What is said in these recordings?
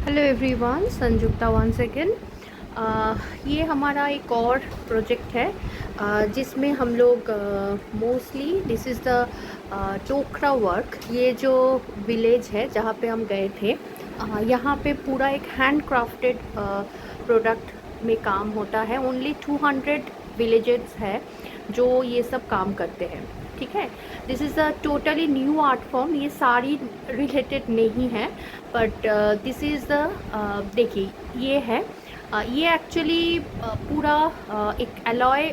Hello everyone, Sanjukta once again. ये हमारा एक और प्रोजेक्ट है जिसमें हम लोग mostly this is the Tokra work. ये जो विलेज है जहाँ पे हम गए थे, यहाँ पे पूरा एक हैंड क्राफ्टेड प्रोडक्ट में काम होता है। ओनली 200 विलेजेस है जो ये सब काम करते हैं। ठीक है, this is a totally new art form. ये सारी रिलेटेड नहीं है, बट दिस इज़ द देखिए ये है ये एक्चुअली पूरा एक एलॉय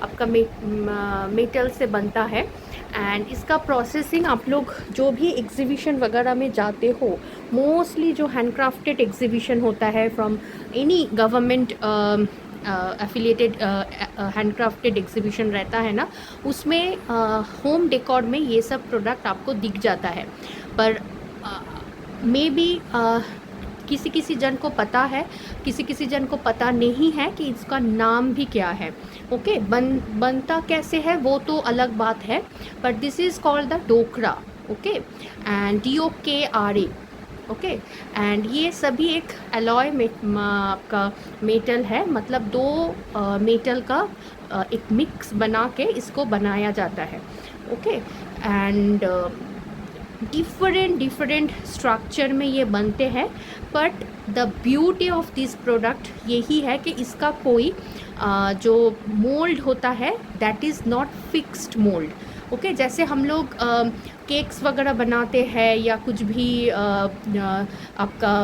आपका मेटल से बनता है। एंड इसका प्रोसेसिंग आप लोग जो भी एग्जीबिशन वगैरह में जाते हो, मोस्टली जो हैंडक्राफ्टेड एग्जीबिशन होता है from any government affiliated handcrafted exhibition रहता है ना, उसमें होम डेकोर में ये सब प्रोडक्ट आपको दिख जाता है। पर मे बी किसी किसी जन को पता है, किसी किसी जन को पता नहीं है कि इसका नाम भी क्या है। ओके, बनता कैसे है वो तो अलग बात है, but this is called the Dokra. Okay, and DOKRA। Okay, and ये सभी एक अलॉय में आपका मेटल है, मतलब दो मेटल का एक मिक्स बना के इसको बनाया जाता है। ओके, एंड डिफरेंट स्ट्रक्चर में ये बनते हैं। But the beauty of this product यही है कि इसका कोई जो मोल्ड होता है that is not fixed mould. Okay, जैसे हम लोग केक्स वगैरह बनाते हैं या कुछ भी आपका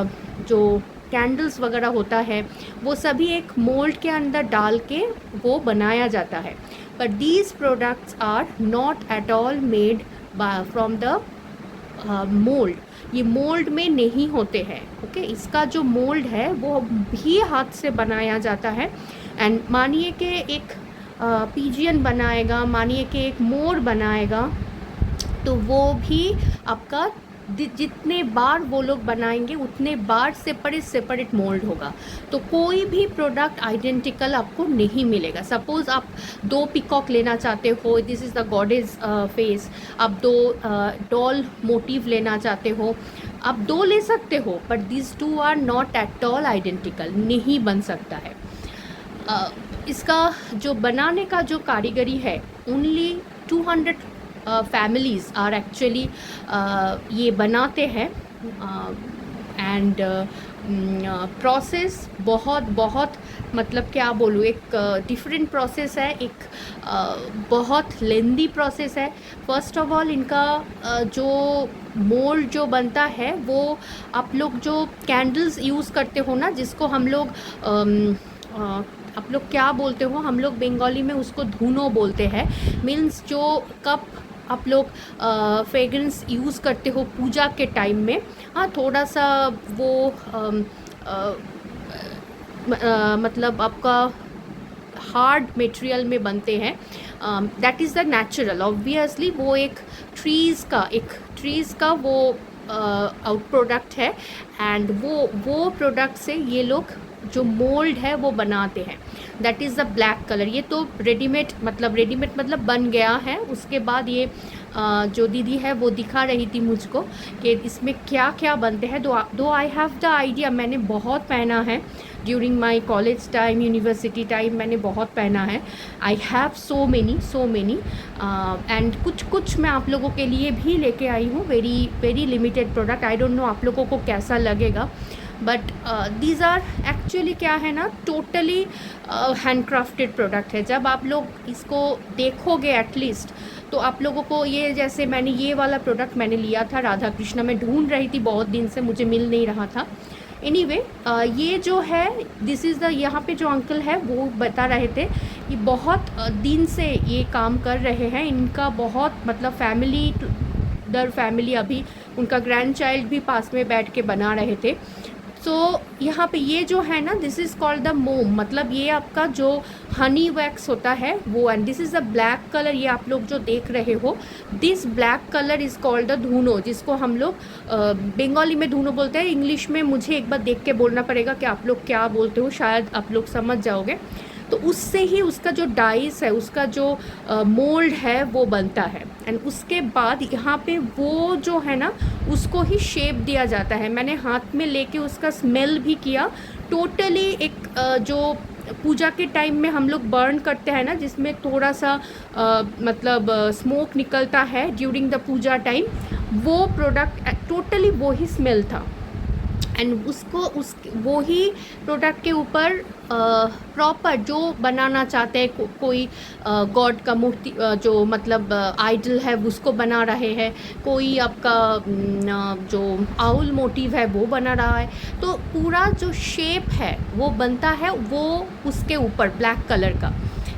जो कैंडल्स वगैरह होता है, वो सभी एक मोल्ड के अंदर डाल के वो बनाया जाता है। But these products are not at all made from the mould. ये मोल्ड में नहीं होते हैं। ओके, इसका जो मोल्ड है वो भी हाथ से बनाया जाता है। एंड मानिए कि एक पिजियन बनाएगा, मानिए कि एक मोर बनाएगा, तो वो भी आपका जितने बार वो लोग बनाएंगे उतने बार सेपरेट मोल्ड होगा। तो कोई भी प्रोडक्ट आइडेंटिकल आपको नहीं मिलेगा। सपोज़ आप दो पिकॉक लेना चाहते हो, this is the goddess face. आप दो डॉल मोटिव लेना चाहते हो, आप दो ले सकते हो, but this two are not at all identical, नहीं बन सकता है। इसका जो बनाने का जो कारीगरी है, ओनली 200 फैमिलीज़ आर एक्चुअली ये बनाते हैं। एंड प्रोसेस बहुत बहुत मतलब क्या बोलूँ, एक डिफरेंट प्रोसेस है, एक बहुत लेंदी प्रोसेस है। फर्स्ट ऑफ ऑल इनका जो मोल्ड जो बनता है वो आप लोग जो कैंडल्स यूज़ करते हो ना, जिसको हम लोग आप लोग क्या बोलते हो, हम लोग बंगाली में उसको धुनो बोलते हैं। मीन्स जो कप आप लोग फ्रेगरेंस यूज़ करते हो पूजा के टाइम में, हाँ थोड़ा सा वो मतलब आपका हार्ड मटेरियल में बनते हैं। That is the natural, obviously वो एक ट्रीज़ का वो आउट प्रोडक्ट है। एंड वो प्रोडक्ट से ये लोग जो मोल्ड है वो बनाते हैं। That is the black colour. ये तो रेडीमेड मतलब बन गया है। उसके बाद ये जो दीदी है वो दिखा रही थी मुझको कि इसमें क्या क्या बनते हैं। दो आई हैव द आइडिया, मैंने बहुत पहना है during my college time, university time, मैंने बहुत पहना है। I have so many and कुछ मैं आप लोगों के लिए भी लेके आई हूँ, very limited product. I don't know आप लोगों को कैसा लगेगा, बट दीज आर एक्चुअली क्या है ना, टोटली हैंडक्राफ्टेड प्रोडक्ट है। जब आप लोग इसको देखोगे एटलीस्ट, तो आप लोगों को ये, जैसे मैंने ये वाला प्रोडक्ट मैंने लिया था राधा कृष्णा, मैं ढूंढ रही थी बहुत दिन से, मुझे मिल नहीं रहा था। एनीवे ये जो है दिस इज़ द, यहाँ पे जो अंकल है वो बता रहे थे कि बहुत दिन से ये काम कर रहे हैं। इनका बहुत मतलब फैमिली दर फैमिली, अभी उनका ग्रैंड चाइल्ड भी पास में बैठ के बना रहे थे। सो यहाँ पे ये जो है ना, दिस इज़ कॉल्ड द मोम, मतलब ये आपका जो हनी वैक्स होता है वो। And this is the black colour, ये आप लोग जो देख रहे हो, this black colour is called the धुनो, जिसको हम लोग बंगाली में धुनो बोलते हैं। इंग्लिश में मुझे एक बार देख के बोलना पड़ेगा कि आप लोग क्या बोलते हो, शायद आप लोग समझ जाओगे। तो उससे ही उसका जो डाइस है, उसका जो मोल्ड है वो बनता है। एंड उसके बाद यहाँ पे वो जो है ना उसको ही शेप दिया जाता है। मैंने हाथ में लेके उसका स्मेल भी किया। टोटली एक जो पूजा के टाइम में हम लोग बर्न करते हैं ना, जिसमें थोड़ा सा मतलब स्मोक निकलता है ड्यूरिंग द पूजा टाइम, वो प्रोडक्ट टोटली वो ही स्मेल था। एंड उसको उस वो ही प्रोडक्ट के ऊपर प्रॉपर जो बनाना चाहते हैं, कोई गॉड का मूर्ति जो मतलब आइडल है उसको बना रहे हैं, कोई आपका जो आउल मोटिव है वो बना रहा है, तो पूरा जो शेप है वो बनता है वो उसके ऊपर ब्लैक कलर का।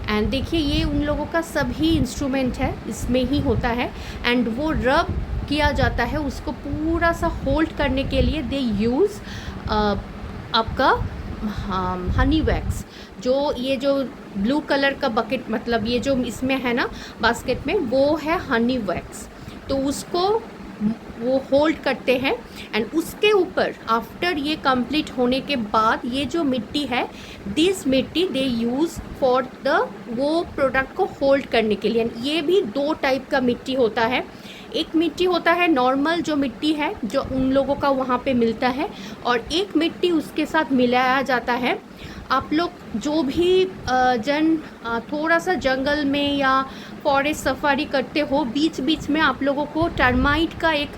एंड देखिए ये उन लोगों का सभी इंस्ट्रूमेंट है इसमें ही होता है। एंड वो रब किया जाता है, उसको पूरा सा होल्ड करने के लिए दे यूज़ आपका हनी वैक्स। जो ये जो ब्लू कलर का बकेट मतलब ये जो इसमें है ना बास्केट में, वो है हनी वैक्स। तो उसको वो होल्ड करते हैं। एंड उसके ऊपर आफ्टर ये कंप्लीट होने के बाद ये जो मिट्टी है, दिस मिट्टी दे यूज़ फॉर द वो प्रोडक्ट को होल्ड करने के लिए। ये भी दो टाइप का मिट्टी होता है। एक मिट्टी होता है नॉर्मल जो मिट्टी है जो उन लोगों का वहाँ पे मिलता है, और एक मिट्टी उसके साथ मिलाया जाता है। आप लोग जो भी जन थोड़ा सा जंगल में या फॉरेस्ट सफारी करते हो, बीच बीच में आप लोगों को टर्माइट का एक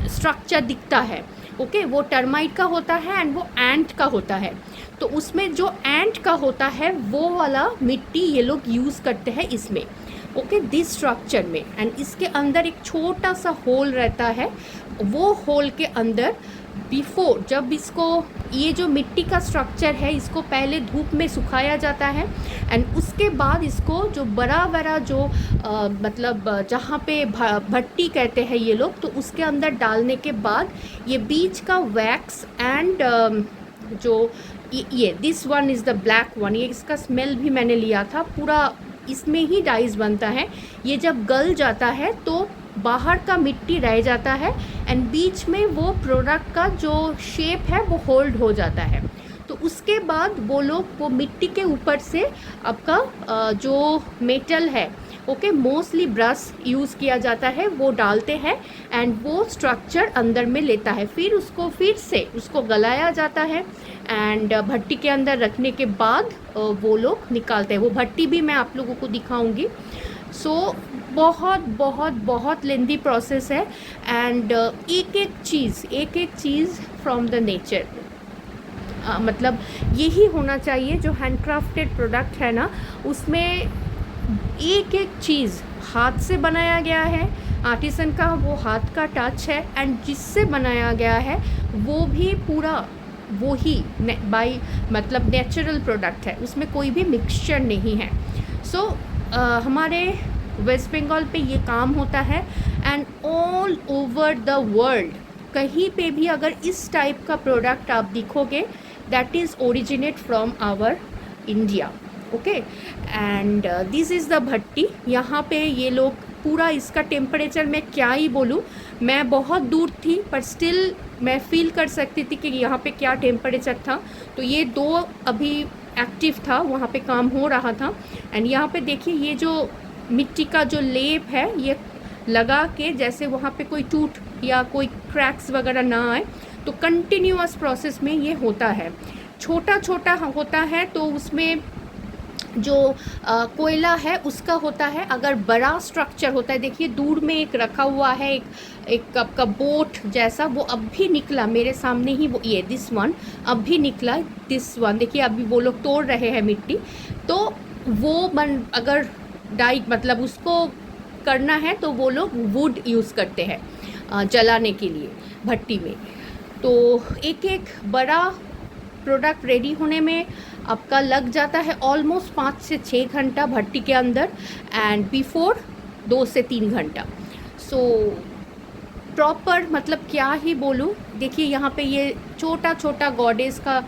स्ट्रक्चर दिखता है। ओके, वो टर्माइट का होता है एंड वो एंट का होता है। तो उसमें जो एंट का होता है वो वाला मिट्टी ये लोग यूज़ करते हैं इसमें। ओके, दिस स्ट्रक्चर में। एंड इसके अंदर एक छोटा सा होल रहता है। वो होल के अंदर बिफोर जब इसको ये जो मिट्टी का स्ट्रक्चर है इसको पहले धूप में सुखाया जाता है। एंड उसके बाद इसको जो बड़ा बड़ा जो मतलब जहाँ पे भट्टी कहते हैं ये लोग, तो उसके अंदर डालने के बाद ये बीच का वैक्स एंड जो ये this one is the black one, ये इसका स्मेल भी मैंने लिया था। पूरा इसमें ही डाइस बनता है। ये जब गल जाता है तो बाहर का मिट्टी रह जाता है एंड बीच में वो प्रोडक्ट का जो शेप है वो होल्ड हो जाता है। तो उसके बाद वो लोग वो मिट्टी के ऊपर से आपका जो मेटल है, ओके, मोस्टली ब्रश यूज़ किया जाता है, वो डालते हैं एंड वो स्ट्रक्चर अंदर में लेता है। फिर उसको फिर से उसको गलाया जाता है एंड भट्टी के अंदर रखने के बाद वो लोग निकालते हैं। वो भट्टी भी मैं आप लोगों को दिखाऊंगी। सो बहुत बहुत बहुत लेंदी प्रोसेस है। एंड एक एक चीज़ फ्रॉम द नेचर। मतलब यही होना चाहिए जो हैंडक्राफ्टेड प्रोडक्ट है ना, उसमें एक एक चीज़ हाथ से बनाया गया है। आर्टिसन का वो हाथ का टच है एंड जिससे बनाया गया है वो भी पूरा वो ही बाई मतलब नेचुरल प्रोडक्ट है, उसमें कोई भी मिक्सचर नहीं है। सो हमारे वेस्ट बंगाल पे ये काम होता है and all over the world कहीं पे भी अगर इस टाइप का प्रोडक्ट आप दिखोगे, that is originate from our India. Okay, and this is the भट्टी। यहाँ पे ये लोग पूरा इसका टेम्परेचर मैं क्या ही बोलूँ, मैं बहुत दूर थी पर स्टिल मैं फील कर सकती थी कि यहाँ पे क्या टेम्परेचर था। तो ये 2 अभी एक्टिव था, वहाँ पे काम हो रहा था। एंड यहाँ पे देखिए ये जो मिट्टी का जो लेप है ये लगा के जैसे वहाँ पे कोई टूट या कोई क्रैक्स वगैरह ना आए, तो कंटिन्यूअस प्रोसेस में ये होता है। छोटा छोटा होता है तो उसमें जो कोयला है उसका होता है। अगर बड़ा स्ट्रक्चर होता है, देखिए दूर में एक रखा हुआ है एक आपका बोट जैसा, वो अब भी निकला मेरे सामने ही, वो ये दिस वन अब भी निकला, दिस वन देखिए अभी वो लोग तोड़ रहे हैं मिट्टी। तो वो अगर डाई मतलब उसको करना है तो वो लोग वुड यूज़ करते हैं जलाने के लिए भट्टी में। तो एक एक बड़ा प्रोडक्ट रेडी होने में आपका लग जाता है ऑलमोस्ट 5 से 6 घंटा भट्टी के अंदर एंड बिफोर 2 से 3 घंटा। सो प्रॉपर मतलब क्या ही बोलूँ, देखिए यहाँ पे ये छोटा छोटा गॉडेस का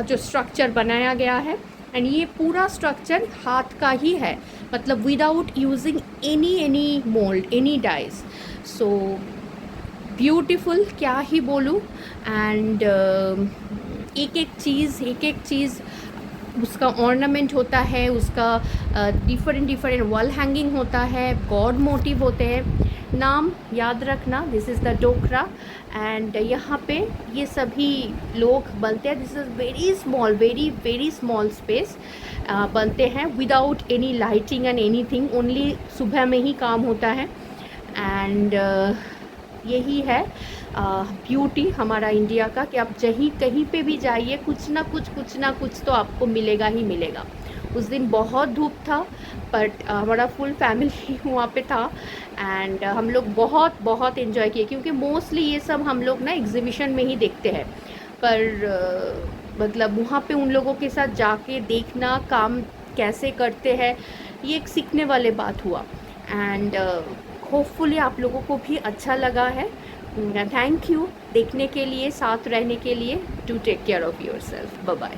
जो स्ट्रक्चर बनाया गया है एंड ये पूरा स्ट्रक्चर हाथ का ही है, मतलब without using any mould any dies. So beautiful क्या ही बोलूँ। एंड एक एक चीज़ उसका ऑर्नामेंट होता है, उसका डिफरेंट डिफरेंट वॉल हैंगिंग होता है, गॉड मोटिव होते हैं। नाम याद रखना, this is the Dokra. And यहाँ पे ये सभी लोग बनते हैं। This is very small, very very small space बनते हैं without any lighting and anything, only सुबह में ही काम होता है। एंड यही है ब्यूटी हमारा इंडिया का, कि आप कहीं पे भी जाइए कुछ ना कुछ तो आपको मिलेगा ही मिलेगा। उस दिन बहुत धूप था, बट हमारा फुल फैमिली वहाँ पे था। एंड हम लोग बहुत बहुत इन्जॉय किए, क्योंकि मोस्टली ये सब हम लोग ना एग्जीबिशन में ही देखते हैं। पर मतलब वहाँ पे उन लोगों के साथ जाके देखना काम कैसे करते हैं, ये एक सीखने वाले बात हुआ। एंड होपफुली आप लोगों को भी अच्छा लगा है। थैंक यू देखने के लिए, साथ रहने के लिए। Do take care of yourself. Bye bye.